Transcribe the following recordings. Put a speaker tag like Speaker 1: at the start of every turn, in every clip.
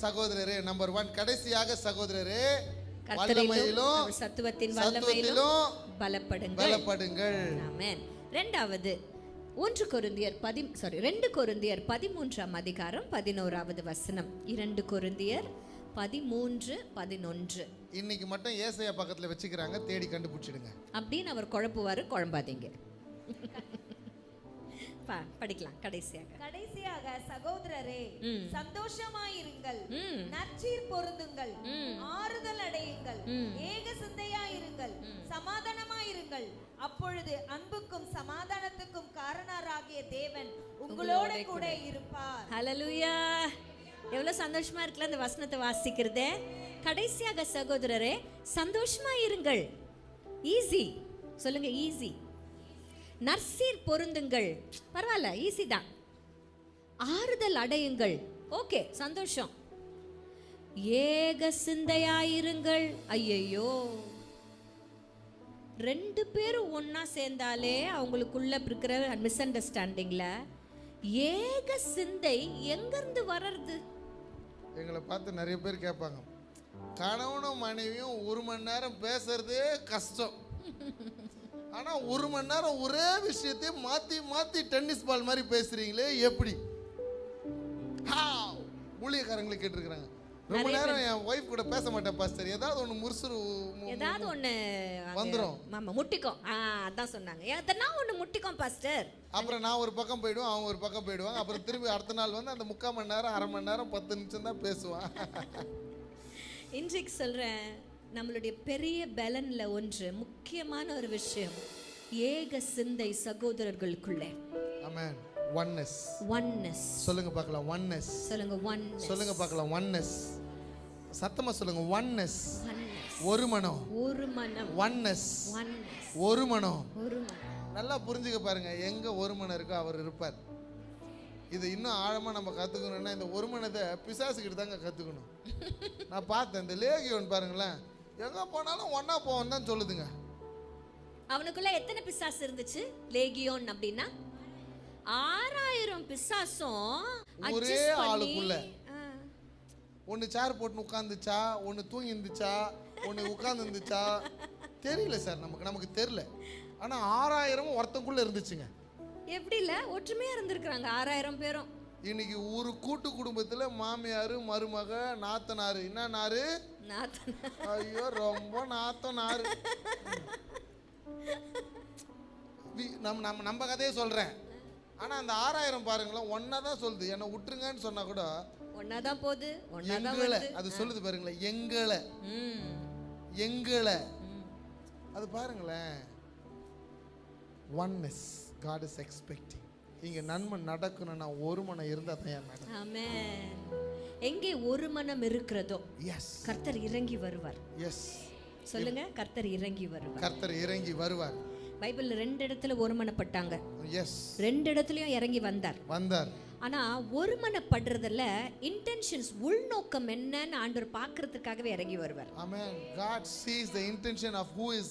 Speaker 1: சகோதரரே, நம்பர் 1. கடைசியாக சகோதரரே,
Speaker 2: கர்த்தரிலும் சத்துவத்தின் வல்லமையிலும் பலப்படுங்கள். ஆமென். இரண்டாவது 2 கொரிந்தியர் 13ஆம் அதிகாரம் 11வது வசனம். 2 கொரிந்தியர் 13:11.
Speaker 1: இன்னைக்கு மட்டும் ஏசாயா பக்கத்துல வச்சுக்கிறாங்க, தேடி கண்டுபிடிச்சிடுங்க
Speaker 2: அப்படின்னு அவர் குழப்புவாரு, குழம்பாதீங்க. படிக்கலாம்.
Speaker 3: கடைசியாக சகோதரரே, சந்தோஷமாயிருங்கள், நற்சீர் பொருந்துங்கள், ஆறுதல் அடையுங்கள், ஏக சிந்தையாயிருங்கள், சமாதானமாயிருங்கள். அப்பொழுது அன்புக்கும் சமாதானத்துக்கும் காரணராகிய தேவன் உங்களோட கூட இருப்பார்.
Speaker 2: ஹல்லேலூயா. எவ்வளவு சந்தோஷமா இருக்குல்ல அந்த வசனத்தை வாசிக்கிறதே. கடைசியாக சகோதரரே, சந்தோஷமா இருங்கள். ஈஸி சொல்லுங்க, ஈஸி. நற்சீர் பொருந்துங்கள், பரவாயில்ல, ஈஸி தான். ஆறுதல் அடையுங்கள், ஓகே, சந்தோஷம். ஏக சிந்தையாயிருங்கள். ஐயையோ, 2 பேரும் ஒன்னா சேர்ந்தாலே அவங்களுக்குள்ள இருக்கிற மிஸ் அண்டர்ஸ்டாண்டிங்ல ஏக சிந்தை எங்கிருந்து வர்றது?
Speaker 1: எங்களை பார்த்து நிறைய பேர் கேட்பாங்க, கணவனும் மனைவியும் 1 மணி நேரம் பேசுறதே கஷ்டம், ஆனா 1 மணி நேரம் ஒரே விஷயத்தை மாத்தி மாத்தி டென்னிஸ் பால் மாதிரி பேசுறீங்களே, எப்படி? ஊழியக்காரங்களை கேட்டிருக்கிறாங்க, ரொம்ப நேரம் என் ஒய்ஃப் கூட பேச மாட்டேன் பாஸ்டர், ஏதாவது ஒன்று முறுசுறு
Speaker 2: ஏதாவது ஒன்று
Speaker 1: வந்துடும்,
Speaker 2: மாமா முட்டிக்கும். அதான் சொன்னாங்க, எதனா ஒன்று முட்டிக்கும் பாஸ்டர்.
Speaker 1: அப்புறம் நான் ஒரு பக்கம் போயிடுவேன், அவங்க ஒரு பக்கம் போயிடுவாங்க, அப்புறம் திரும்பி அடுத்த நாள் வந்து அந்த 3/4 மணி நேரம் 1/2 மணி நேரம் 10 நிமிஷம் தான் பேசுவான்.
Speaker 2: இன்றைக்கு சொல்கிறேன், நம்மளுடைய பெரிய பலன்ல ஒன்று, முக்கியமான ஒரு விஷயம், ஏக சிந்தை சகோதரர்களுக்குள்ளே.
Speaker 1: ஆமென். ஒன்னஸ்.
Speaker 2: ஒன்னஸ்
Speaker 1: சொல்லுங்க பார்க்கலாம். ஒன்னஸ்
Speaker 2: சொல்லுங்க. ஒன்னஸ்
Speaker 1: சொல்லுங்க பார்க்கலாம். ஒன்னஸ் சத்தமா சொல்லுங்க. ஒன்னஸ், ஒரு மனம்.
Speaker 2: ஒரு மனம்.
Speaker 1: ஒன்னஸ்,
Speaker 2: ஒன்னஸ்,
Speaker 1: ஒரு மனம்.
Speaker 2: ஒரு மனம்.
Speaker 1: நல்லா புரிஞ்சுக்க பாருங்க, எங்க ஒரு மனம் இருக்கோ அவர் இருப்பார். இது இன்னும் ஆழமா நம்ம கத்துக்கணும்னா இந்த ஒரு மனதை பிசாசுக்கிட்டு தாங்க கத்துக்கணும். நான் பார்த்தேன், இந்த லேகியோன் பாருங்களேன், எங்க போனாலும் ஒன்னா போவோம் தான் சொல்லுதுங்க.
Speaker 2: அவனுக்குள்ள எத்தனை பிசாசு இருந்துச்சு? லேகியோன் அப்படின்னா 6000 பிசாசும்
Speaker 1: ஒரே ஆளுக்குள்ள. ஒன்னு சேர் போட்டு உட்காந்துச்சா, ஒன்னு தூங்கி இருந்துச்சா, ஒன்னு உட்கார்ந்து இருந்துச்சா தெரியல சார், நமக்கு தெரியல. ஆனா 6000 ஒருத்தங்குள்ள இருந்துச்சுங்க.
Speaker 2: எப்படி இல்ல, ஒற்றுமையா இருந்திருக்காங்க 6000 பேரும்.
Speaker 1: இன்னைக்கு ஒரு கூட்டு குடும்பத்துல மாமியாரு, மருமக, நாத்தனாரு. என்ன நாரு? ஐயோ, ரொம்ப நாத்தம் நாரு. நம்ம கதையே சொல்றேன். ஆனா அந்த 6000 பாருங்களேன், ஒன்னாதான் சொல்லுது. என்ன விட்டுருங்கன்னு சொன்னா கூட
Speaker 2: ஒன்னாதான் போகுது,
Speaker 1: அது சொல்லுது பாருங்களேன், எங்களை. அது பாருங்களேன், ஒன்னஸ். God is expecting. இங்க நன்மை நடக்கணும்னா ஒரு மனம் இருந்தா தான் நடக்கும்.
Speaker 2: ஆமென். எங்கே ஒரு மனம் இருக்கிறதோ, எஸ், கர்த்தர் இறங்கி வருவார்.
Speaker 1: எஸ்
Speaker 2: சொல்லுங்க, கர்த்தர் இறங்கி வருவார்.
Speaker 1: கர்த்தர் இறங்கி வருவார்.
Speaker 2: பைபிள்ல 2 இடத்துல ஒருமனப்பட்டாங்க.
Speaker 1: எஸ்,
Speaker 2: 2 இடத்துலயும் இறங்கி வந்தார். ஆனா ஒருமனப்படுறதுல இன்டென்ஷன்ஸ், உள்நோக்கம் என்னன்னு ஆண்டவர் பார்க்கிறதுக்காகவே இறங்கி வருவார்.
Speaker 1: ஆமென். God sees the intention of who is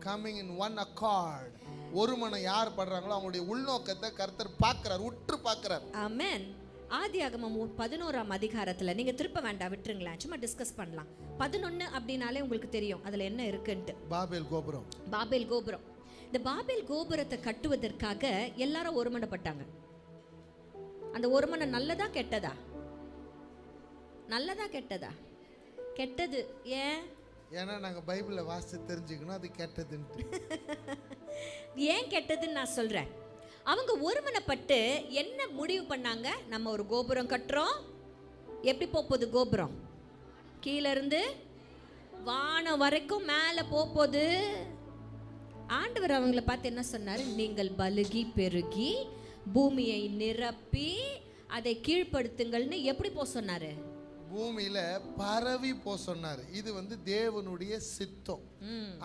Speaker 1: coming in one accord. ஒரு மனம் யார் படுறாங்களோ அவங்களுடைய உள்நோக்கத்தை கர்த்தர் பார்க்கிறார், உற்று பார்க்கிறார்.
Speaker 2: ஆமென். ஆதியாகமம் 11ஆம் அதிகாரத்துல, நீங்க திருப்ப வேண்டாம், விட்டுருங்களேன், சும்மா டிஸ்கஸ் பண்ணலாம். 11 அப்படினாலே உங்களுக்கு தெரியும் அதுல என்ன இருக்குன்னு.
Speaker 1: பாபேல் கோபுரம்.
Speaker 2: பாபேல் கோபுரம். இந்த பாபேல் கோபுரத்தை கட்டுவதற்காக எல்லாரும் ஒருமனப்பட்டாங்க. அந்த ஒருமனம் நல்லதா கெட்டதா? நல்லதா கெட்டதா? கெட்டது. ஏன்?
Speaker 1: ஏன்னா நாங்க பைபிளை வாசிச்சு தெரிஞ்சுக்கணும் அது கெட்டதுன்னு.
Speaker 2: ஏன் கெட்டதுன்னு நான் சொல்றேன். அவங்க ஒருமனப்பட்டு என்ன முடிவு பண்ணாங்க? நம்ம ஒரு கோபுரம் கட்டுறோம். எப்படி போகுது கோபுரம்? கீழே இருந்து வானம் வரைக்கும் மேலே போகுது. ஆண்டவர் அவங்களை பார்த்து என்ன சொன்னார்? நீங்கள் பலுகி பெருகி பூமியை நிரப்பி அதை கீழ்ப்படுத்துங்கள்னு எப்படி போ சொன்னாரு?
Speaker 1: பூமியில பரவி போ சொன்னாரு. இது வந்து தேவனுடைய சித்தம்.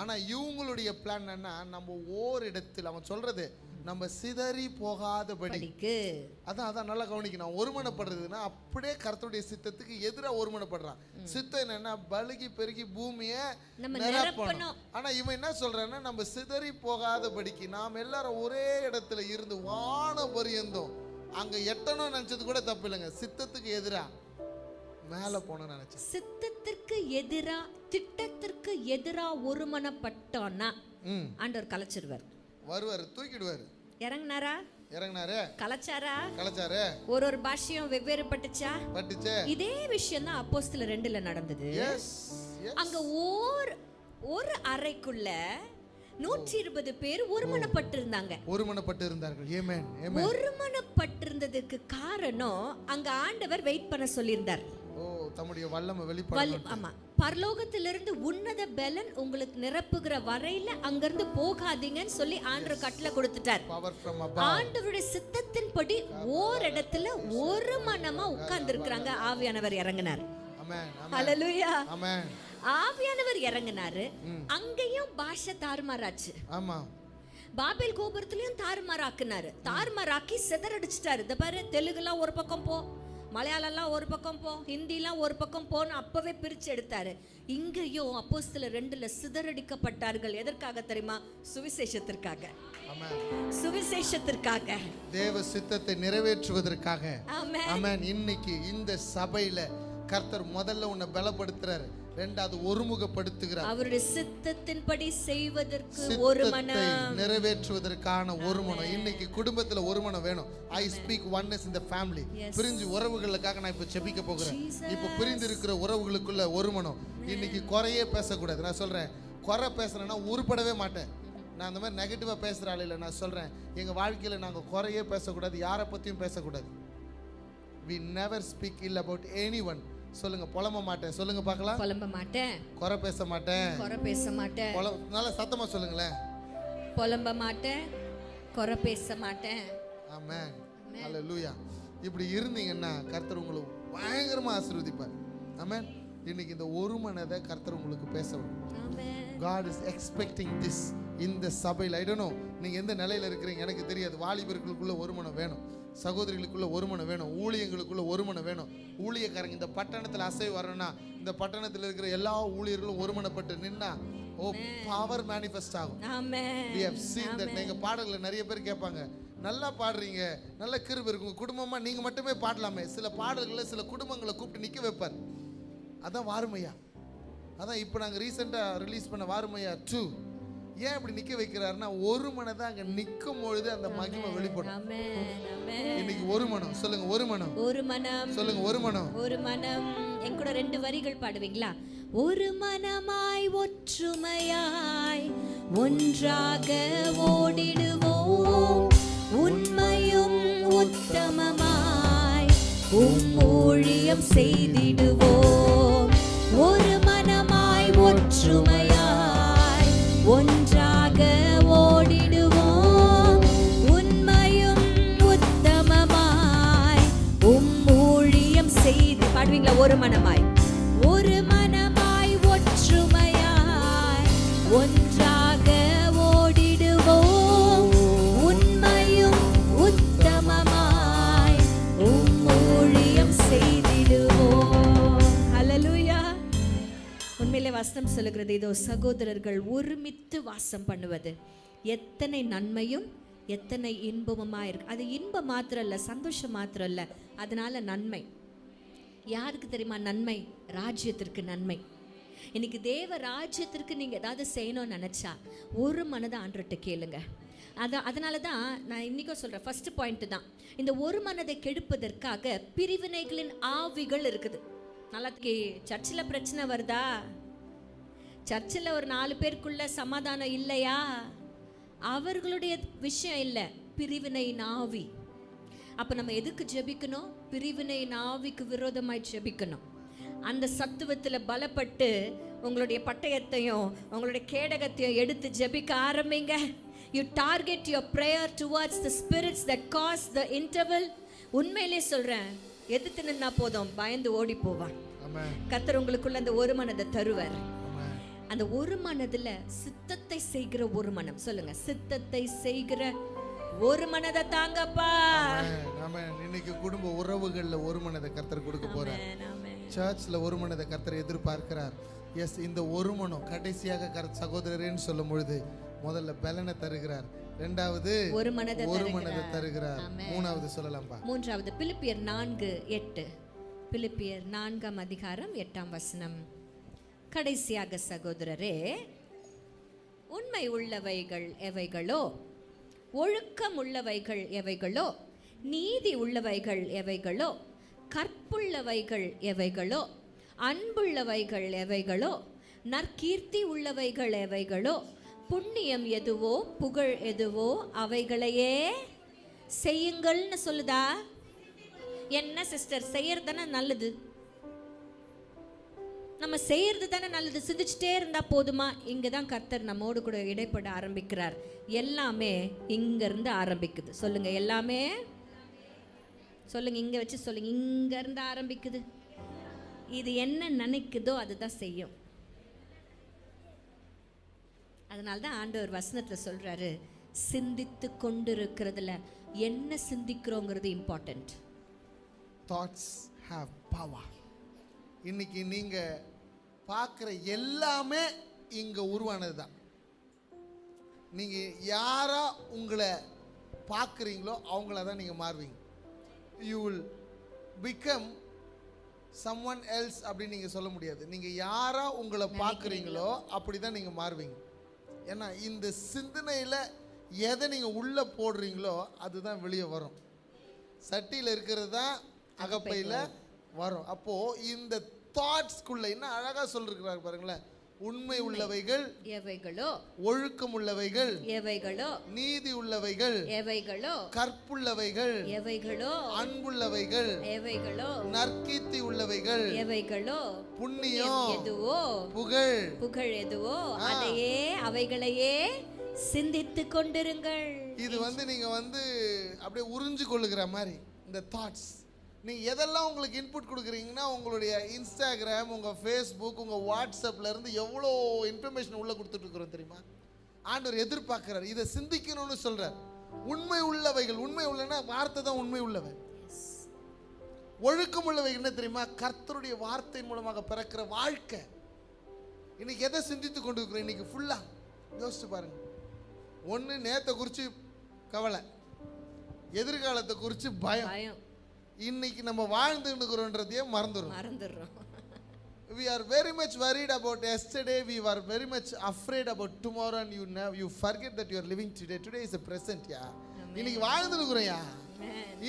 Speaker 1: ஆனா இவங்களுடைய பிளான் என்ன? நம்ம ஓரிடத்தில், அவன் சொல்றது நம்ம சிதறி போகாதபடிக்கு. அதான் நல்லா கவனிக்கணும். ஒருமனப்படுறதுன்னா அப்படியே கர்த்தருடைய சித்தத்துக்கு எதிராக ஒருமனப்படுறான். சித்தம் என்னன்னா பலுகி பெருகி பூமியை நிரப்பணும். ஆனா இவன் என்ன சொல்றான்னா நம்ம சிதறி போகாதபடிக்கு நாம் எல்லாரும் ஒரே இடத்துல இருந்து வானம் பரியந்தோம் அங்க எட்டணும் நினைச்சது கூட தப்பு இல்லைங்க. சித்தத்துக்கு எதிரா மேல போன நினைச்சேன்.
Speaker 2: சித்தத்திற்கு எதிரா, திட்டத்திற்கு எதிரா ஒருமனப்பட்டோம்னா ஆண்டவர் கலைச்சிருவார்.
Speaker 1: வருவாரு, தூக்கிடுவாரு.
Speaker 2: இறங்குனாரா?
Speaker 1: இறங்குனாரு.
Speaker 2: கலைச்சாரா?
Speaker 1: கலைச்சாரு.
Speaker 2: ஒரு பாஷையும் வெவ்வேறு பட்டுச்சா?
Speaker 1: பட்டுச்சு.
Speaker 2: இதே விஷயம் தான் அப்போஸ்தலர் 2ல நடந்தது. அங்க ஒரு அறைக்குள்ள 120 பேர் ஒருமனப்பட்டு இருந்தாங்க.
Speaker 1: ஒருமனப்பட்டு இருந்தார்கள். ஆமென்.
Speaker 2: ஒருமனப்பட்டிருந்ததுக்கு காரணம் அங்க ஆண்டவர் வெயிட் பண்ண சொல்லியிருந்தார்.
Speaker 1: தம்முடைய வல்லமை வெளிப்படணும்.
Speaker 2: ஆமா, பரலோகத்திலிருந்து உன்னத பலன் உங்களுக்கு நிரப்புகிற வரையில அங்கிருந்து போகாதீங்கன்னு சொல்லி ஆண்டவர் கட்டளை கொடுத்துட்டார். ஆண்டவருடைய சித்தத்தின்படி ஓரிடத்துல ஒரு மனமா உட்கார்ந்து இருக்கிறாங்க. ஆவியானவர் இறங்கினார். ஹல்லேலூயா.
Speaker 1: ஆமென்.
Speaker 2: ஆவியானவர் இறங்கினாரு. அங்கேயும் பாஷை தாறுமாறாச்சு.
Speaker 1: ஆமா.
Speaker 2: பாபேல் கோபுரத்திலயும் தாறுமாறாக்குனாரு. தாறுமாறாக்கி சிதறடிச்சிட்டாரு. இந்த பாரு, தெலுங்குலாம் ஒரு பக்கம் போ, மலையாளம்லாம் ஒரு பக்கம் போ, ஹிந்திலாம் ஒரு பக்கம் போன்னு அப்பவே பிரிச்சு எடுத்தாரு. இங்கேயும் அப்போஸ்தலர் 2ல சிதறடிக்கப்பட்டார்கள். எதற்காக தெரியுமா? சுவிசேஷத்திற்காக. சுவிசேஷத்திற்காக,
Speaker 1: தேவ சித்தத்தை நிறைவேற்றுவதற்காக. ஆமென். இன்னைக்கு இந்த சபையில கர்த்தர் முதல்ல உன்னை பலப்படுத்துறாரு, இரண்டாவது ஒருமுகப்படுத்துகிறார்.
Speaker 2: அவருடைய சித்தத்தின்படி செய்வதற்கு ஒரு மனம்,
Speaker 1: நிறைவேற்றுவதற்கான ஒரு மனம். இன்னைக்கு குடும்பத்துல ஒரு மனம் வேணும். I speak oneness in the family. பிரிஞ்சு உறவுகளுக்காக நான் இப்ப ஜெபிக்க போகிறேன். இப்ப பிரிந்து இருக்கிற உறவுகளுக்குள்ள ஒரு மனம். இன்னைக்கு குறையே பேசக்கூடாது. நான் சொல்றேன், குறை பேசுறேன்னா உருப்படவே மாட்டேன். நான் அந்த மாதிரி நெகட்டிவா பேசுற ஆள் இல்லை. நான் சொல்றேன், எங்க வாழ்க்கையில நாங்க குறையே பேசக்கூடாது, யாரை பத்தியும் பேசக்கூடாது. we never speak ill about anyone. சொல்லுங்க, புலம்ப மாட்டேன். சொல்லுங்க பார்க்கலாம்.
Speaker 2: புலம்ப மாட்டேன்,
Speaker 1: குறை பேச மாட்டேன்,
Speaker 2: குறை பேச மாட்டேன்.
Speaker 1: நல்ல சத்தமா சொல்லுங்களேன்.
Speaker 2: புலம்ப மாட்டேன், குறை பேச மாட்டேன்.
Speaker 1: ஆமென். ஹல்லேலூயா. இப்படி இருந்தீங்கன்னா கர்த்தர் உங்களை பயங்கரமா ஆசீர்வதிப்பார். ஆமென். இன்னைக்கு இந்த ஒரு மனதை கர்த்தர் உங்களுக்கு பேச வரும்.
Speaker 2: ஆமென்.
Speaker 1: God is expecting this இந்த சபையில். I don't know நீங்க எந்த நிலையில இருக்கிறீங்க எனக்கு தெரியாது. வாலிபர்களுக்குள்ள ஒரு மனம் வேணும், சகோதரிகளுக்குள்ள ஒரு மனம் வேணும், ஊழியங்களுக்குள்ள ஒரு மனம் வேணும். ஊழியக்காரங்க இந்த பட்டணத்தில் அசை வரணும்னா, இந்த பட்டணத்தில் இருக்கிற எல்லா ஊழியர்களும் ஒருமனப்பட்டு நின்னா பவர் மேனிஃபெஸ்ட் ஆகும்.
Speaker 2: ஆமென்.
Speaker 1: we have seen that. நீங்க பாடல்களை நிறைய பேர் கேட்பாங்க, நல்லா பாடுறீங்க, நல்ல கிருபை இருக்கும், குடும்பமா நீங்க மட்டுமே பாடலாமே. சில பாடல்களை சில குடும்பங்களை கூப்பிட்டு நிக்க வைப்பார். அதான் வாருமையா. அதான் இப்போ நாங்கள் ரீசெண்டாக ரிலீஸ் பண்ண வாருமையா 2. ஏன் இப்படி நிக்க வைக்கிறாருன்னா, ஒரு மனம் தான் அங்க நிற்கும் பொழுது அந்த மகிமை வெளிப்படும். இன்னைக்கு ஒரு மனம். சொல்லுங்க, ஒரு மனம்.
Speaker 2: ஒரு மனம்.
Speaker 1: சொல்லுங்க, ஒரு மனம்.
Speaker 2: ஒரு மனம். என் கூட 2 வரிகள் பாடுவீங்களா? ஒரு மனமாய் ஒற்றுமையாய் ஒன்றாக ஓடிடுவோம், உண்மையும் உத்தமமாய் ஊழியம் செய்திடுவோம். ஒரு மனமாய் ஒற்றுமையாய் ஒன்றாக ஓடிடுவோம், உண்மையும் உத்தமமாய் ஊழியம் செய்து. பாடுவீங்களா? ஒரு மனமாய், ஒரு மனமாய் ஒற்றுமையாய் ஒன்றாக ஓடிடுவோம், உண்மையும் உத்தமமாய் ஊழியம் செய்திடுவோம். ஹல்லேலூயா. உண்மையிலே வசனம் சொல்லுகிறது, இதோ சகோதரர்கள் ஒருமித்து வாசம் பண்ணுவது எத்தனை நன்மையும் எத்தனை இன்பமுமா இருக்கு. அது இன்பம் மாத்திரம் இல்லை, சந்தோஷம் மாத்திரம் இல்லை, அதனால நன்மை. யாருக்கு தெரியுமா நன்மை? ராஜ்யத்திற்கு நன்மை. இன்னைக்கு தேவ ராஜ்யத்திற்கு நீங்கள் ஏதாவது செய்யணும்னு நினச்சா ஒரு மனதை ஆண்டவர்கிட்ட கேளுங்க. அதனால தான் நான் இன்றைக்கும் சொல்கிறேன், ஃபர்ஸ்ட் பாயிண்ட் தான், இந்த ஒரு மனதை கெடுப்பதற்காக பிரிவினைகளின் ஆவிகள் இருக்குது. நல்லா சர்ச்சில் பிரச்சனை வருதா? சர்ச்சில் ஒரு 4 பேருக்குள்ள சமாதானம் இல்லையா? அவர்களுடைய விஷயம் இல்லை, பிரிவினையின் ஆவி. அப்போ நம்ம எதுக்கு ஜெபிக்கணும்? பிரிவினையின் ஆவிக்கு விரோதமாய் ஜெபிக்கணும். அந்த சத்துவத்தில் பலப்பட்டு உங்களுடைய பட்டயத்தையும் உங்களுடைய கேடகத்தையும் எடுத்து ஜெபிக்க ஆரம்பிங்க. You target your prayer towards the spirits that cause the interval. உண்மையிலே சொல்றேன், எதிர்த்து நின்னா போதும், பயந்து ஓடி போவான். கர்த்தர் உங்களுக்குள்ள அந்த ஒரு மனதை தருவார். அந்த ஒரு மனதுல சித்தத்தை செய்கிற ஒரு மனம். சொல்லுங்க, சித்தத்தை செய்கிற ஒரு மனதை தாங்கப்பா.
Speaker 1: இன்னைக்கு குடும்ப உறவுகள்ல ஒரு மனதை கர்த்தர் கொடுக்க போறார். சர்ச்ல ஒரு மனதை கர்த்தர் எதிர்பார்க்கிறார். எஸ், இந்த ஒரு மனம் கடைசியாக சகோதரரேன்னு சொல்லும் பொழுது முதல்ல பலனை தருகிறார், இரண்டாவது ஒரு மனதை தருகிறார், மூணாவது சொல்லலாம்பா,
Speaker 2: மூன்றாவது பிலிப்பியர் 4:8. பிலிப்பியர் 4ஆம் அதிகாரம் 8ஆம் வசனம். கடைசியாக சகோதரரே, உண்மை உள்ளவைகள் எவைகளோ, ஒழுக்கம் உள்ளவைகள் எவைகளோ, நீதி உள்ளவைகள் எவைகளோ, கற்புள்ளவைகள் எவைகளோ, அன்புள்ளவைகள் எவைகளோ, நற்கீர்த்தி உள்ளவைகள் எவைகளோ, புண்ணியம் எதுவோ, புகழ் எதுவோ, அவைகளையே செய்யுங்கள்னு சொல்லுதா? என்ன சிஸ்டர், செய்யறது தானே நல்லது, நம்ம செய்யறது தானே நல்லது, சிந்திச்சுட்டே இருந்தா போதுமா? இங்க தான் கர்த்தர் நம்மோடு கூட இடைப்பட ஆரம்பிக்கிறார். எல்லாமே இங்க இருந்து ஆரம்பிக்குது. சொல்லுங்க, எல்லாமே சொல்லுங்க, இங்க வச்சு சொல்லுங்க, இங்க இருந்து ஆரம்பிக்குது. இது என்ன நினைக்குதோ அதுதான் செய்யும். அதனால தான் ஆண்டவர் வசனத்துல சொல்றாரு, சிந்தித்து கொண்டு இருக்கிறதுல என்ன சிந்திக்கிறோங்கிறது இம்பார்ட்டன்ட்.
Speaker 1: Thoughts have power. இன்னைக்கு நீங்க பார்க்குற எல்லாமே இங்க உருவானது தான். நீங்க யாரா உங்களை பார்க்குறீங்களோ அவங்கள தான் நீங்க மாறுவீங்க. You will become someone else அப்படின்னு நீங்க சொல்ல முடியாது. நீங்க யாரா உங்களை பார்க்குறீங்களோ அப்படி தான் நீங்க மாறுவீங்க. ஏன்னா இந்த சிந்தனையில் எதை நீங்க உள்ள போடுறீங்களோ அதுதான் வெளியே வரும். சட்டியில் இருக்கிறது தான் அகப்பையில் வரும். அப்போ இந்த தாட்ஸ்குள்ள என்ன அழகா சொல்லிருக்கிறார் பாருங்களேன். உண்மை உள்ளவைகள்
Speaker 2: எவைகளோ,
Speaker 1: ஒழுக்கம் உள்ளவைகள்
Speaker 2: எவைகளோ,
Speaker 1: நீதி உள்ளவைகள்
Speaker 2: எவைகளோ,
Speaker 1: கற்புள்ளவைகள்
Speaker 2: எவைகளோ,
Speaker 1: அன்புள்ளவைகள்
Speaker 2: எவைகளோ,
Speaker 1: நற்கீர்த்தி உள்ளவைகள்
Speaker 2: எவைகளோ,
Speaker 1: புண்ணியம்
Speaker 2: எதுவோ,
Speaker 1: புகழ்
Speaker 2: புகழ் எதுவோ, அதையே அவைகளையே சிந்தித்து கொண்டிருங்கள்.
Speaker 1: இது நீங்க அப்படியே உறிஞ்சு கொள்ளுகிற மாதிரி இந்த தாட்ஸ். நீங்க எதெல்லாம் உங்களுக்கு இன்புட் கொடுக்குறீங்கன்னா, உங்களுடைய இன்ஸ்டாகிராம், உங்க ஃபேஸ்புக், உங்க வாட்ஸ்அப்ல இருந்து எவ்வளோ இன்ஃபர்மேஷன் உள்ள கொடுத்துட்டு இருக்கிறோம் தெரியுமா? ஆண்டவர் எதிர்பார்க்கிறார், இதை சிந்திக்கணும்னு சொல்றார். உண்மை உள்ளவைகள், உண்மை உள்ளனா வார்த்தை தான் உண்மை உள்ளவை. ஒழுக்கம் உள்ளவைகள் என்ன தெரியுமா? கர்த்தருடைய வார்த்தையின் மூலமாக பிறக்கிற வாழ்க்கை. இன்னைக்கு எதை சிந்தித்து கொண்டு இருக்கிறோம்? இன்னைக்கு ஃபுல்லா யோசிச்சு பாருங்க. ஒன்று நேத்தை குறித்து கவலை, எதிர்காலத்தை குறித்து பயம். இன்னைக்கு நம்ம வாழ்ந்துக்கிறோன்றதையே மறந்துடுறோம். We are very much worried about yesterday. We were very much afraid about tomorrow, and you forget that you are living today. Today is the present. இன்னைக்கு வாழ்ந்துக்கிறோம்.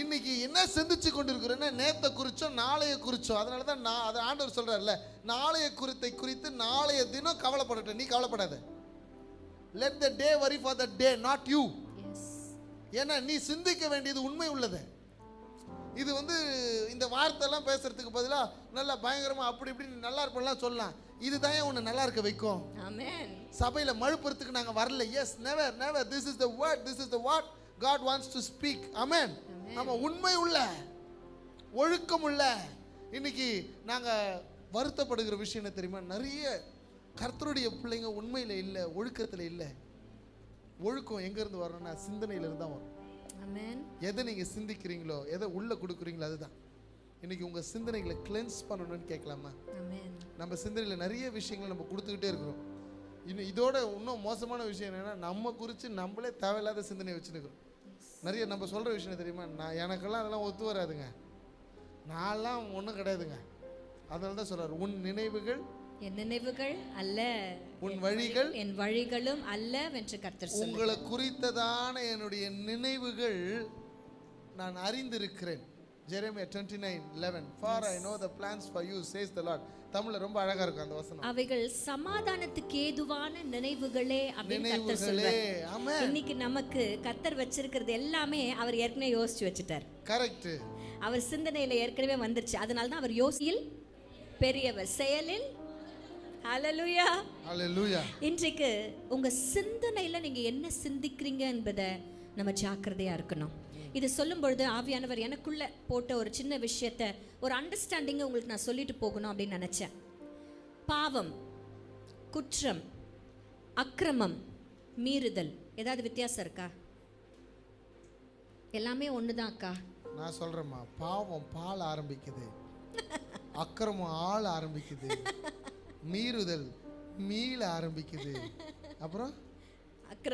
Speaker 1: இன்னைக்கு என்ன சிந்திச்சு கொண்டிருக்கிறோன்னா, நேத்தை குறிச்சோம், நாளைய குறிச்சோம். அதனால தான் அதை ஆண்டவர் சொல்றாருல்ல, நாளைய குறித்து நாளைய தினம் கவலைப்படட்டும், நீ கவலைப்படாத. Let the day worry for the day, not you. ஏன்னா நீ சிந்திக்க வேண்டியது உண்மை உள்ளது. இது இந்த வார்த்தைலாம் பேசுறதுக்கு பதிலா நல்லா பயங்கரமா அப்படி இப்படி நல்லா இருப்பலாம் சொல்லலாம். இதுதான் உன்னை நல்லா இருக்க வைக்கும். ஆமென். சபையில மழுப்புறதுக்கு நாங்க வரல. Yes, never never. This is the word, this is the what God wants to speak. ஆமென். நம்ம உண்மை உள்ள, ஒழுக்கம் உள்ள. இன்னைக்கு நாங்க வருத்தப்படுகிற விஷயம் என்ன தெரியுமா? நிறைய கர்த்தருடைய பிள்ளைங்க உண்மையில இல்லை, ஒழுக்கத்தில் இல்லை. ஒழுக்கம் எங்க இருந்து வரணும்னா சிந்தனையில இருந்து தான் வரும். எதை நீங்க சிந்திக்கிறீங்களோ, எதை உள்ள கொடுக்குறீங்களோ அதுதான். இன்னைக்கு உங்க சிந்தனைகளை கிளென்ஸ் பண்ணணும்னு கேட்கலாமா? நம்ம சிந்தனையில நிறைய விஷயங்களை நம்ம கொடுத்துக்கிட்டே இருக்கிறோம். இதோட இன்னும் மோசமான விஷயம் என்னன்னா, நம்ம குறித்து நம்மளே தேவையில்லாத சிந்தனை வச்சுருக்கிறோம். நிறைய நம்ம சொல்ற விஷயம் தெரியுமா? எனக்கெல்லாம் அதெல்லாம் ஒத்து வராதுங்க, நான்லாம் ஒன்றும் கிடையாதுங்க. அதனால தான் சொல்றாரு, உன் நினைவுகள்
Speaker 2: என் நினைவுகள் அல்ல,
Speaker 1: உன் வழிகள்
Speaker 2: என் வழிகளும் அல்ல என்று கர்த்தர் சொல்றார்.
Speaker 1: உங்களை குறித்ததான என்னுடைய நினைவுகள் நான் அறிந்திருக்கிறேன். Jeremiah 29:11 For I know the plans for you says the Lord. தமிழ்ல ரொம்ப அழகா இருக்கும் அந்த வசனம்.
Speaker 2: அவைகள் சமாதானத்துக்கு ஏதுவான நினைவுகளே அப்படின்னு கர்த்தர் சொல்றார். ஆமென். இன்னைக்கு நமக்கு கர்த்தர் வச்சிருக்கிறது எல்லாமே அவர் ஏற்கனவே யோசிச்சு வச்சிட்டார்.
Speaker 1: கரெக்ட்.
Speaker 2: அவர் சிந்தனையில ஏற்கனவே வந்துருச்சு. அதனால தான் அவர் யோசியில் பெரியவர், செயலில் ஹalleluya.
Speaker 1: ஹalleluya.
Speaker 2: இன்றைக்கு உங்க சிந்தனையில நீங்க என்ன சிந்திக்கிறீங்க என்பதை நம்ம ஜாக்கிரதையா இருக்கணும். இது சொல்லும் பொழுது ஆவியானவர் எனக்குள்ள போட்ட ஒரு சின்ன விஷயத்தை, ஒரு அண்டர்ஸ்டாண்டிங்கை உங்களுக்கு நான் சொல்லிட்டு போகணும் அப்படின்னு நினைச்சேன். பாவம், குற்றம், அக்கிரமம், மீறுதல், ஏதாவது வித்தியாசம் இருக்கா? எல்லாமே ஒண்ணுதான் அக்கா.
Speaker 1: நான் சொல்றேம்மா, பாவம் பால் ஆரம்பிக்குது, அக்கிரமம் ஆள் ஆரம்பிக்குது, மீறுதல் மீள ஆரம்பிக்குது, அப்புறம்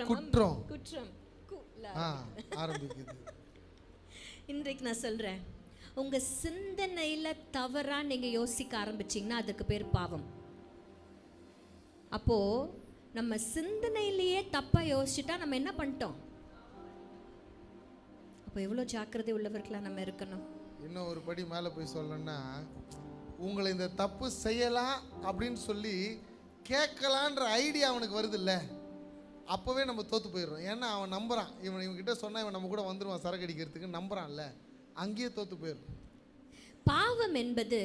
Speaker 1: குற்றம்
Speaker 2: குற்றம்
Speaker 1: ஆரம்பிக்குது.
Speaker 2: இன்றைக்கு நான் சொல்றேன், உங்க சிந்தனையில தவறா நீங்க யோசிக்க ஆரம்பிச்சீங்கன்னா அதுக்கு பேர் பாவம். அப்போ நம்ம சிந்தனையிலேயே தப்பா யோசிச்சுட்டா நம்ம என்ன பண்ணிட்டோம்? அப்போ எவ்வளோ ஜாக்கிரதை உள்ளவர்களா நம்ம இருக்கணும்.
Speaker 1: இன்னும் ஒரு படி மேலே போய் சொல்லணும்னா, உங்களை இந்த தப்பு செய்யலாம் அப்படின்னு சொல்லி கேட்கலான்ற ஐடியா அவனுக்கு வருது இல்லை, அப்போவே நம்ம தோற்று போயிடுறோம். ஏன்னா அவன் நம்புறான், இவன்கிட்ட சொன்னால் இவன் நம்ம கூட வந்துடுவான் சரக்கு அடிக்கிறதுக்கு நம்புறான்ல, அங்கேயே தோற்று போயிடும்.
Speaker 2: பாவம் என்பது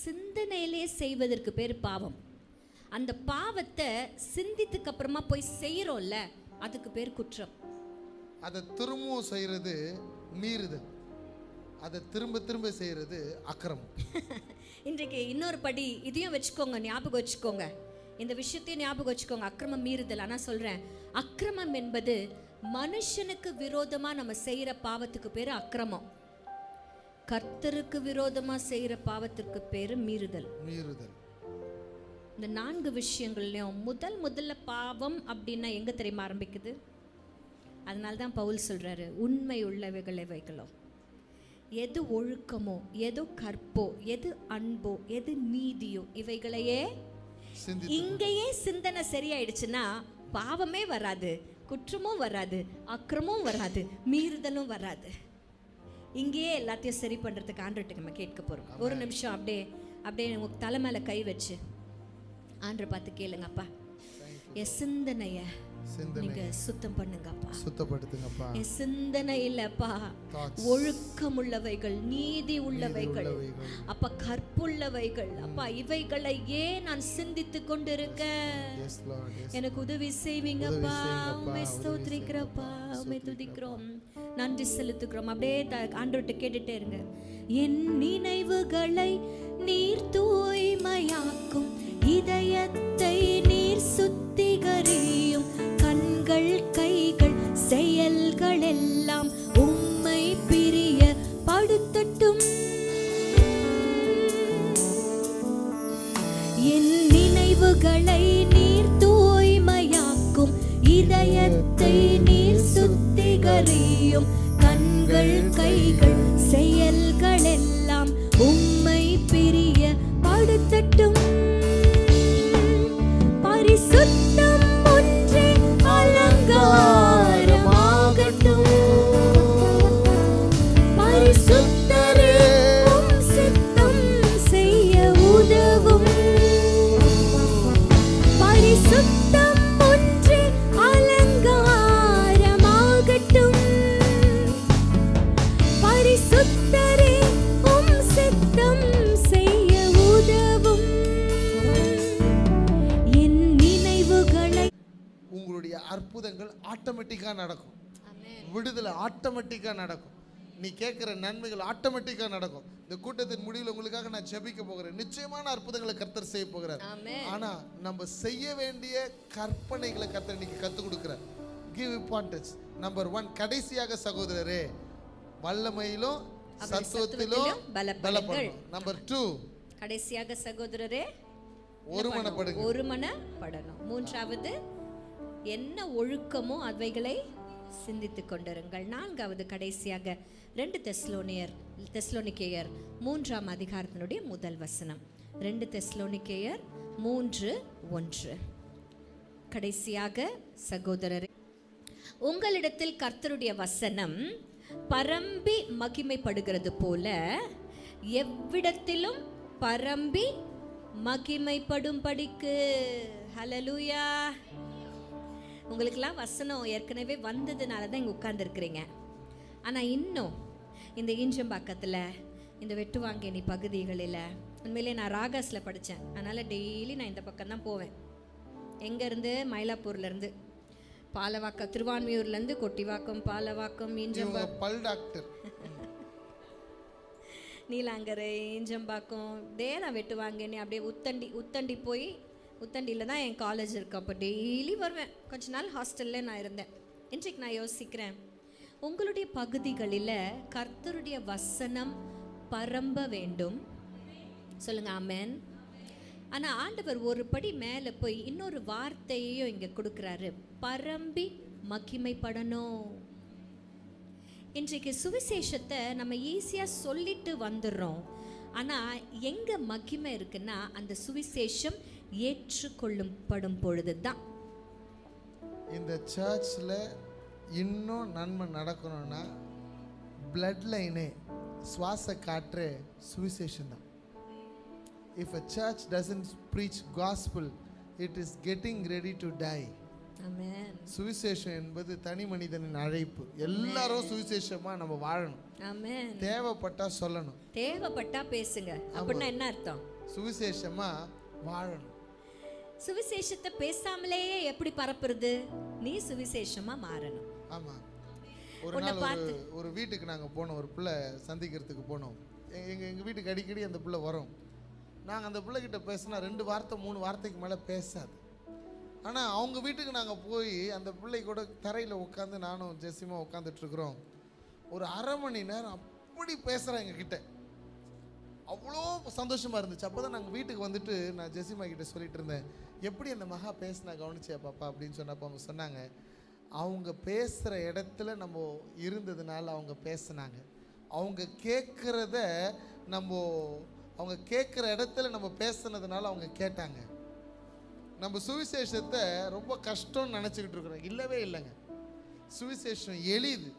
Speaker 2: சிந்தனையிலே செய்வதற்கு பேர் பாவம். அந்த பாவத்தை சிந்தித்துக்கு அப்புறமா போய் செய்யறோம்ல, அதுக்கு பேர் குற்றம்.
Speaker 1: அதை திரும்பவும் செய்யறது மீறுதல், அதை திரும்ப திரும்ப செய்யறது அக்கிரமம்.
Speaker 2: இன்றைக்கு இன்னொரு படி இதையும் வச்சுக்கோங்க, ஞாபகம் வச்சுக்கோங்க, இந்த விஷயத்தையும் ஞாபகம் வச்சுக்கோங்க. அக்கிரமம் மீறுதல். ஆனால் சொல்றேன், அக்கிரமம் என்பது மனுஷனுக்கு விரோதமா நம்ம செய்யற பாவத்துக்கு பேரு அக்கிரமம். கர்த்தருக்கு விரோதமா செய்யற பாவத்திற்கு பேரு மீறுதல். இந்த 4 விஷயங்கள்லயும் முதல்ல பாவம் அப்படின்னா எங்க தெரியுமா ஆரம்பிக்குது? அதனால தான் பவுல் சொல்றாரு, உண்மை உள்ளவைகளை வைக்கலாம். எது ஒழுக்கமோ, எது கற்போ, எது அன்போ, எது நீதியோ, இவைகளையே இங்கேயே சிந்தனை சரியாயிடுச்சுன்னா பாவமே வராது, குற்றமும் வராது, அக்கிரமும் வராது, மீறுதலும் வராது. இங்கேயே எல்லாத்தையும் சரி பண்றதுக்கு ஆண்டவர்கிட்ட நம்ம கேட்க போறோம். ஒரு நிமிஷம் அப்படியே உங்க தலை மேல கை வச்சு ஆண்டவரை பார்த்து கேளுங்க, அப்பா என் சிந்தனைய நீங்க சுத்தம் பண்ணுங்கப்பா,
Speaker 1: சுத்தப்படுத்துங்கப்பா.
Speaker 2: என் சிந்தனை இல்லப்பா ஒழுக்கம் உள்ளவைகள், நீதி உள்ளவைகள், அப்பா கற்புள்ளவைகள், அப்பா இவைகளையே நான் சிந்தித்து கொண்டிருக்கேன். எனக்கு உதவி செய்வீங்கப்பா. உம்மை ஸ்தோத்திரிக்கிறப்பா, உம்மை துதிக்கிறோம், நன்றி செலுத்துகிறோம். அப்படியே ஆண்டவர்கிட்ட கேட்டுட்டே இருங்க. என் நினைவுகளை நீர் தூய்மையாக்கும், இதயத்தை நீர் சுத்திகரியும், கண்கள் கைகள் செயல்கள் எல்லாம் உம்மை பிரிய படுத்தட்டும். என் நினைவுகளை நீர் தூய்மையாக்கும், இதயத்தை நீர் சுத்திகரியும், கண்கள் கைகள் செயல்கள் எல்லாம் உம்மை பிரிய படுத்தட்டும். பரிசுத்தம் ஒன்றே அலங்காரமாகட்டும், பரிசுத்தரே உம் சித்தம் செய்ய உதவும். பரிசுத்தம் ஒன்றே அலங்காரமாகட்டும், பரிசுத்தரே உம் சித்தம் செய்ய உதவும். என் நினைவுகளை
Speaker 1: உங்களுடைய அற்புதங்கள் ஆட்டோமேட்டிக்கா நடக்கும். விடுதலை ஆட்டோமேட்டிக்கா நடக்கும். நீ கேட்கிற நன்மைகள் ஆட்டோமேட்டிக்கா நடக்கும். இந்த கூட்டத்தின் முடிவில் உங்களுக்காக நான் ஜெபிக்க போகிறேன். நிச்சயமான அற்புதங்களை கர்த்தர் செய்ய போகிறார். ஆனா நம்ம செய்ய வேண்டிய கற்பனைகளை கர்த்தர் இன்னைக்கு கற்றுக் கொடுக்கிறார். Give importance. நம்பர் 1, கடைசியாக சகோதரரே வல்லமையிலும் சத்துவத்திலும் பலப்படணும். நம்பர் 2,
Speaker 2: கடைசியாக சகோதரரே
Speaker 1: ஒருமனப்படணும்.
Speaker 2: மூன்றாவது, என்ன ஒழுக்கமோ அவைகளை சிந்தித்துக் கொண்டிருங்கள். 4வது கடைசியாக 2 தெஸ்லோனிக்கேயர் 3ஆம் அதிகாரத்தினுடைய முதல் வசனம். 2 தெஸ்லோனிக்கேயர் 3:1. கடைசியாக சகோதரரே, உங்களிடத்தில் கர்த்தருடைய வசனம் பரம்பி மகிமைப்படுகிறது போல எவ்விடத்திலும் பரம்பி மகிமைப்படும்படிக்கு. ஹல்லேலூயா. உங்களுக்கெல்லாம் வசனம் ஏற்கனவே வந்ததுனால தான் இங்கே உட்கார்ந்துருக்கிறீங்க. ஆனால் இன்னும் இந்த ஈஞ்சம்பாக்கத்தில், இந்த வெட்டுவாங்கேணி பகுதிகளில், உண்மையிலே நான் ராகாஸில் படித்தேன், அதனால் டெய்லி நான் இந்த பக்கம் தான் போவேன். எங்கேருந்து? மயிலாப்பூர்லேருந்து, பாலவாக்கம், திருவான்மியூர்லேருந்து கொட்டிவாக்கம், பாலவாக்கம், ஈஞ்சம்பாக்கம்,
Speaker 1: பல் டாக்டர்,
Speaker 2: நீலாங்கரை, ஈஞ்சம்பாக்கம், நான் வெட்டுவாங்கேணி, அப்படியே உத்தண்டி போய், உத்தண்டியில் தான் என் காலேஜ் இருக்கு. அப்போ டெய்லி வருவேன். கொஞ்ச நாள் ஹாஸ்டலில் நான் இருந்தேன். இன்றைக்கு நான் யோசிக்கிறேன், உங்களுடைய பகுதிகளில் கர்த்தருடைய வசனம் பரம்ப வேண்டும். சொல்லுங்க ஆமென். ஆனால் ஆண்டவர் ஒரு படி மேலே போய் இன்னொரு வார்த்தையையும் இங்கே கொடுக்குறாரு, பரம்பி மகிமைப்படணும். இன்றைக்கு சுவிசேஷத்தை நம்ம ஈஸியா சொல்லிட்டு வந்துடுறோம். ஆனா எங்க மகிமை இருக்குன்னா அந்த சுவிசேஷம் ஏற்றுக்கொள்ளப்படும் பொழுதுதான்.
Speaker 1: இந்த சர்ச்சில் இன்னும் நன்மை நடக்கணும்னா பிளட் லைனே சுவாச காற்றே சுவிசேஷம் தான். If a church doesn't preach gospel, it is getting ready to die.
Speaker 2: ஆமென்.
Speaker 1: சுவிசேஷம் என்பது தனி மனிதனின் அழைப்பு. எல்லாரும் சுவிசேஷமா நம்ம வாழணும்.
Speaker 2: ஆமென்.
Speaker 1: தேவைப்பட்டா சொல்லணும்,
Speaker 2: தேவைப்பட்டா பேசுங்க. அப்படின்னா என்ன அர்த்தம்?
Speaker 1: சுவிசேஷமா வாழணும்.
Speaker 2: சுவிசேஷத்தை பேசாமலேயே எப்படி பரப்புறது? நீ சுவிசேஷமா மாறணும்.
Speaker 1: ஆமா. ஒரு நாள் ஒரு வீட்டுக்கு நாங்க போனோம், ஒரு பிள்ளை சந்திக்கிறதுக்கு போனோம். எங்க வீட்டுக்கு அடிக்கடி அந்த பிள்ளை வரும். நாங்கள் அந்த பிள்ளைகிட்ட பேசினா 2 வார்த்தை 3 வார்த்தைக்கு மேலே பேசாது. ஆனால் அவங்க வீட்டுக்கு நாங்கள் போய் அந்த பிள்ளை கூட தரையில் உட்காந்து நானும் ஜெசிமா உட்காந்துட்ருக்குறோம். ஒரு அரை மணி நேரம் அப்படி பேசுகிறேன் எங்ககிட்ட. அவ்வளோ சந்தோஷமாக இருந்துச்சு. அப்போ தான் நாங்கள் வீட்டுக்கு வந்துட்டு நான் ஜெசிமா கிட்ட சொல்லிட்டு இருந்தேன், எப்படி அந்த மகா பேசினா கவனிச்சியா பாப்பா அப்படின்னு சொன்னப்போ அவங்க சொன்னாங்க, அவங்க பேசுகிற இடத்துல நம்ம இருந்ததுனால அவங்க பேசுனாங்க. அவங்க கேட்குறத அவங்க கேட்குற இடத்துல நம்ம பேசுனதுனால அவங்க கேட்டாங்க. நம்ம சுவிசேஷத்தை ரொம்ப கஷ்டம்னு நினச்சிக்கிட்டு இருக்கிறோம். இல்லவே இல்லைங்க. சுவிசேஷம் எளிது.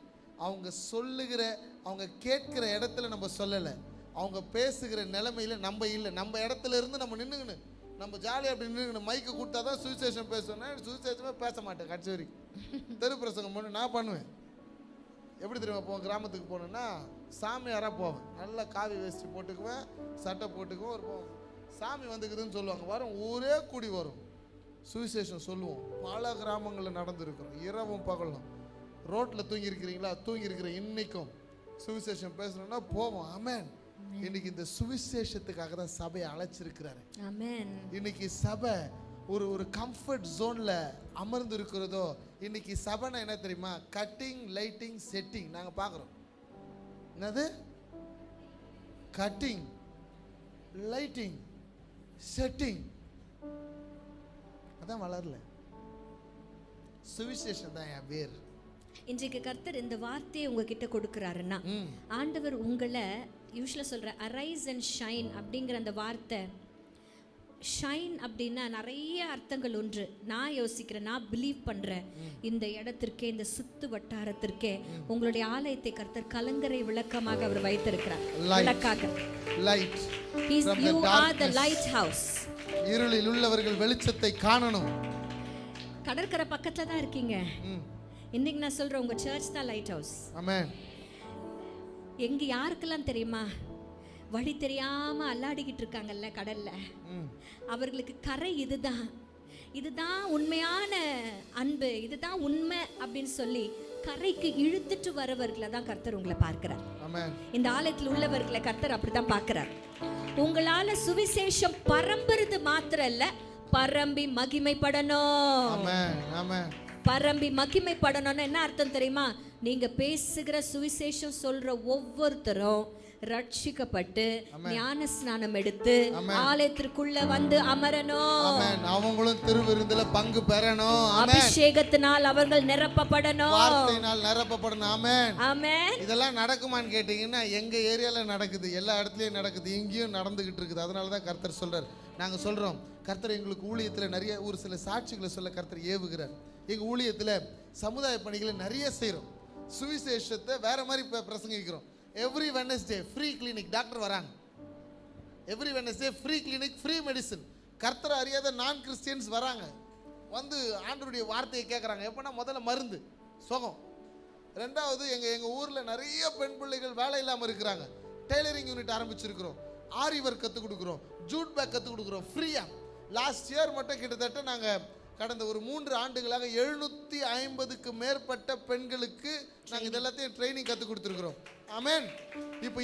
Speaker 1: அவங்க சொல்லுகிற அவங்க கேட்குற இடத்துல நம்ம சொல்லலை. அவங்க பேசுகிற நிலைமையில் நம்ம இல்லை. நம்ம இடத்துல இருந்து நம்ம நின்றுக்கணும். நம்ம ஜாலியாக அப்படி நின்றுக்கணும். மைக்கு கொடுத்தா தான் சுவிசேஷம் பேசுவேன்னா சுவிசேஷமே பேச மாட்டேன். கடைசி வரைக்கும் தெரு பிரசங்கம் பண்ணி நான் பண்ணுவேன். எப்படி தெரியுமா போவேன்? கிராமத்துக்கு போனேன்னா சாமியாராக போவேன். நல்லா காவி வேஷ்டி போட்டுக்குவேன், சட்டை போட்டுக்குவேன். ஒரு சாமி வந்துக்குதுன்னு சொல்லுவாங்க. வரும் ஊரே கூடி வரும். சுவிசேஷம் சொல்லுவோம். பல கிராமங்களில் நடந்துருக்கிறோம். இரவும் பகலும் ரோட்டில் தூங்கியிருக்கிறீங்களா? தூங்கியிருக்கிறேன். இன்னைக்கும் சுவிசேஷம் பேசணும்னா போவோம். ஆமென். இன்னைக்கு இந்த சுவிசேஷத்துக்காக தான் சபையை அழைச்சிருக்கிறாரு.
Speaker 2: ஆமென். இன்னைக்கு
Speaker 1: சபை ஒரு கம்ஃபர்ட் ஜோன்ல அமர்ந்து இருக்கிறதோ. இன்னைக்கு சபைனா என்ன தெரியுமா? Cutting, lighting, setting. நாங்க பார்க்குறோம். என்னது? Cutting, lighting, setting. அதான் வளரல. சுவிசேஷம் தான் என் வேர்.
Speaker 2: இன்றைக்கு கர்த்தர் இந்த வார்த்தையை உங்ககிட்ட கொடுக்குறாருன்னா, ஆண்டவர் உங்களை யூஸ்வலாக சொல்கிற அரைஸ் அண்ட் ஷைன் அப்படிங்கிற அந்த வார்த்தை, ஷைன் அப்படின்னா நிறைய அர்த்தங்கள் உண்டு. நான் யோசிக்கிறேன், நான் பிலீவ் பண்ணுறேன், இந்த இடத்திற்கே, இந்த சுத்து வட்டாரத்திற்கே உங்களுடைய ஆலயத்தை கர்த்தர் கலங்கரை விளக்கமாக அவர் வைத்திருக்கிறார். விளக்காக.
Speaker 1: Light.
Speaker 2: You are the lighthouse.
Speaker 1: இருளில் உள்ளவர்கள் வெளிச்சத்தை காணணும்.
Speaker 2: கடற்கரை பக்கத்துல தான் இருக்கீங்க. இன்னைக்கு நான் சொல்றேன், உங்க சர்ச் தான் லைட் ஹவுஸ்.
Speaker 1: ஆமென்.
Speaker 2: எங்க யாருக்கெல்லாம் தெரியுமா வழி தெரியாம அல்லாடிக்கிட்டு இருக்காங்கல்ல கடல்ல, அவர்களுக்கு கரை இதுதான் உண்மையான அன்பு, இதுதான் உண்மை அப்படின்னு சொல்லி கரைக்கு இழுத்துட்டு வரவர்களை தான் கர்த்தர் உங்களை பார்க்கிறார். இந்த ஆலயத்தில் உள்ளவர்களை கர்த்தர் அப்படித்தான் பார்க்கிறார். உங்களால சுவிசேஷம் பரம்புறது மாத்திரம் இல்ல, பரம்பி மகிமைப்படணும். பரம்பி மகிமைப்படணும்னு என்ன அர்த்தம் தெரியுமா? நீங்க பேசுகிற சுவிசேஷம் சொல்ற ஒவ்வொருத்தரும் ரட்சிக்கப்பட்டு ஞான ஸ்நானம் எடுத்து ஆலயத்திற்குள்ள வந்து அமரணும்.
Speaker 1: அவங்களும் திருவிருந்துல பங்கு பெறணும்.
Speaker 2: அபிஷேகத்தினால் அவர்கள் நிரப்பப்படணும்.
Speaker 1: வார்த்தையினால் நிரப்பப்படணும். ஆமென்.
Speaker 2: ஆமென்.
Speaker 1: இதெல்லாம் நடக்குமான்னு கேட்டீங்கன்னா எங்க ஏரியால நடக்குது, எல்லா இடத்துலயும் நடக்குது, இங்கேயும் நடந்துகிட்டு இருக்குது. அதனால தான் கர்த்தர் சொல்றார். நாங்க சொல்றோம், கர்த்தர் எங்களுக்கு ஊழியத்துல நிறைய ஒரு சில சாட்சிகளை சொல்ல கர்த்தர் ஏவுகிறார். எங்க ஊழியத்துல சமுதாய பணிகளை நிறைய செய்யறோம். சுவிசேஷத்தை வேற மாதிரி பிரசங்கிக்கிறோம். Every Wednesday free clinic, doctor வராங்க. Every Wednesday free clinic, free medicine. கர்த்தர் அறியாத நான் கிறிஸ்டியன்ஸ் வராங்க, வந்து ஆண்டவருடைய வார்த்தையை கேட்குறாங்க. எப்படின்னா முதல்ல மருந்து சுகம். ரெண்டாவது எங்கள் ஊரில் நிறைய பெண் பிள்ளைகள் வேலை இல்லாமல் இருக்கிறாங்க. டெய்லரிங் யூனிட் ஆரம்பிச்சிருக்கிறோம். ஆரி ஒர்க் கற்றுக் கொடுக்குறோம், ஜூட் பேக் கற்றுக் கொடுக்குறோம் ஃப்ரீயாக. லாஸ்ட் இயர் மட்டும் கிட்டத்தட்ட நாங்கள் கடந்த ஒரு 3 ஆண்டுகளாக 750க்கு மேற்பட்ட பெண்களுக்கு நாங்கள் இதெல்லாத்தையும் ட்ரைனிங் கற்றுக் கொடுத்துருக்குறோம். ஆமென். இப்போ